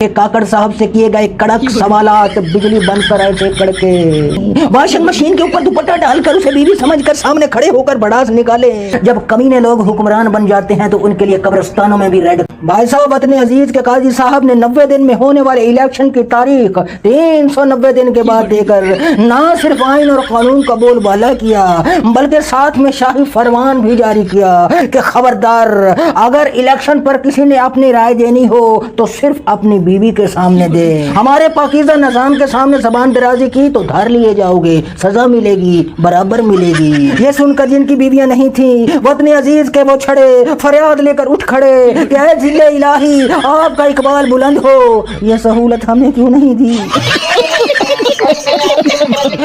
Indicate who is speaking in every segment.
Speaker 1: काकड़ साहब से किए गए कड़क सवालात, बिजली बंद पर ऐसे कड़के। वॉशिंग मशीन के ऊपर दुपट्टा डालकर उसे बीवी समझकर सामने खड़े होकर बड़ास निकाले। जब कमीने लोग हुक्मरान बन जाते हैं तो उनके लिए कब्रिस्तानों में भी रेड। भाई साहब, वतन अजीज के काजी साहब ने 90 दिन में होने वाले इलेक्शन की तारीख 390 दिन के बाद देकर न सिर्फ आइन और कानून का बोलबाला किया बल्कि साथ में शाही फरमान भी जारी किया कि खबरदार, अगर इलेक्शन पर किसी ने अपनी राय देनी हो तो सिर्फ अपनी बीवी के सामने दे। हमारे पाकीज़ा निज़ाम के सामने ज़बान दराजी की तो धर लिए जाओगे, सजा मिलेगी, बराबर मिलेगी। ये सुनकर जिनकी बीवियां नहीं थी वतन अजीज के वो छड़े फरियाद लेकर उठ खड़े कि ऐ जिले इलाही, आपका इकबाल बुलंद हो, ये सहूलत हमें क्यों नहीं दी।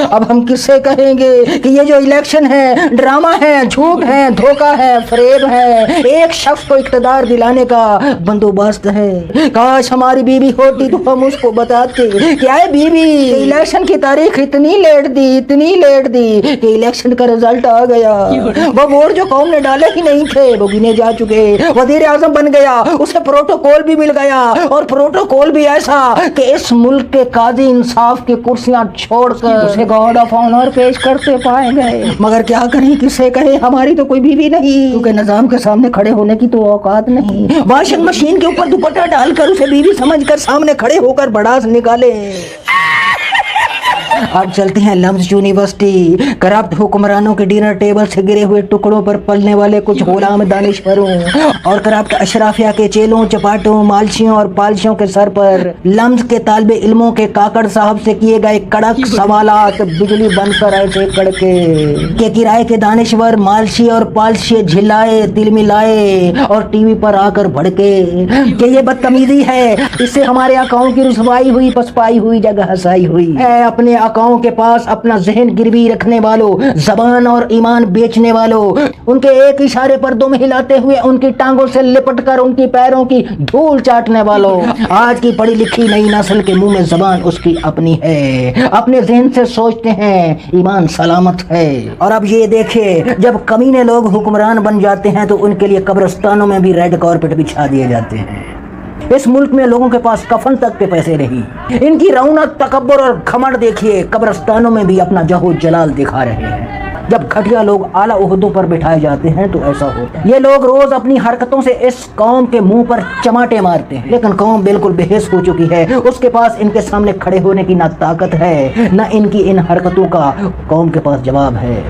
Speaker 1: अब हम किससे कहेंगे कि ये जो इलेक्शन है ड्रामा है, झूठ है, धोखा है, फरेब है, एक शख्स को इख्तिदार दिलाने का बंदोबस्त है। काश हमारी बीवी होती तो हम उसको बताते क्या है बीवी, इलेक्शन की तारीख इतनी लेट दी कि इलेक्शन का रिजल्ट आ गया। वो वोट जो कौम ने डाले ही नहीं थे वो गिने जा चुके, वजीर आजम बन गया, उसे प्रोटोकॉल भी मिल गया और प्रोटोकॉल भी ऐसा कि इस मुल्क के काजी इंसाफ की कुर्सियां छोड़कर उसे गार्ड ऑफ ऑनर पेश करते पाए गए। मगर क्या करें, किससे कहे, हमारी तो कोई बीवी नहीं, क्योंकि निजाम के सामने खड़े होने की तो औकात नहीं। वॉशिंग मशीन के ऊपर दुपट्टा डालकर उसे बीवी समझकर सामने खड़े होकर बड़ास निकाले। अब चलते हैं लम्स यूनिवर्सिटी। करप्ट हुक्मरानों के डिनर टेबल से गिरे हुए टुकड़ों पर पलने वाले कुछ गुलाम दानिश्वरों और करप्ट अशराफिया के चेलों, चपाटों, मालशियों और पालशियों के सर पर लम्स के तालिबे इल्मों के काकड़ साहब से किए गए कड़क सवालात, बिजली बंद कर ऐसे कड़के के किराए के दानिश्वर मालशी और पालशी झिलाए, तिलमिलाए और टीवी पर आकर भड़के कि ये बदतमीजी है, इससे हमारे आकाओं की रुसवाई हुई, पसपाई हुई, जगह हसाई हुई है। अपने आकाओं के पास अपना जहन गिरवी रखने वालों, जबान और ईमान बेचने वालों, उनके एक इशारे पर दुम हिलाते हुए उनकी टांगों से लिपट कर उनकी पैरों की धूल चाटने वालों, आज की पढ़ी लिखी नई नस्ल के मुंह में जबान उसकी अपनी है, अपने जहन से सोचते हैं, ईमान सलामत है। और अब ये देखे, जब कमीने लोग हुक्मरान बन जाते हैं तो उनके लिए कब्रिस्तानों में भी रेड कारपेट बिछा दिए जाते हैं। इस मुल्क में लोगों के पास कफन तक के पैसे नहीं, इनकी रौनक, तकब्बुर और घमंड देखिए, कब्रिस्तानों में भी अपना जहो जलाल दिखा रहे हैं। जब घटिया लोग आला ओहदों पर बिठाए जाते हैं तो ऐसा होता है। ये लोग रोज अपनी हरकतों से इस कौम के मुंह पर चमाटे मारते हैं, लेकिन कौम बिल्कुल बेहिस हो चुकी है। उसके पास इनके सामने खड़े होने की ना ताकत है, ना इनकी इन हरकतों का कौम के पास जवाब है।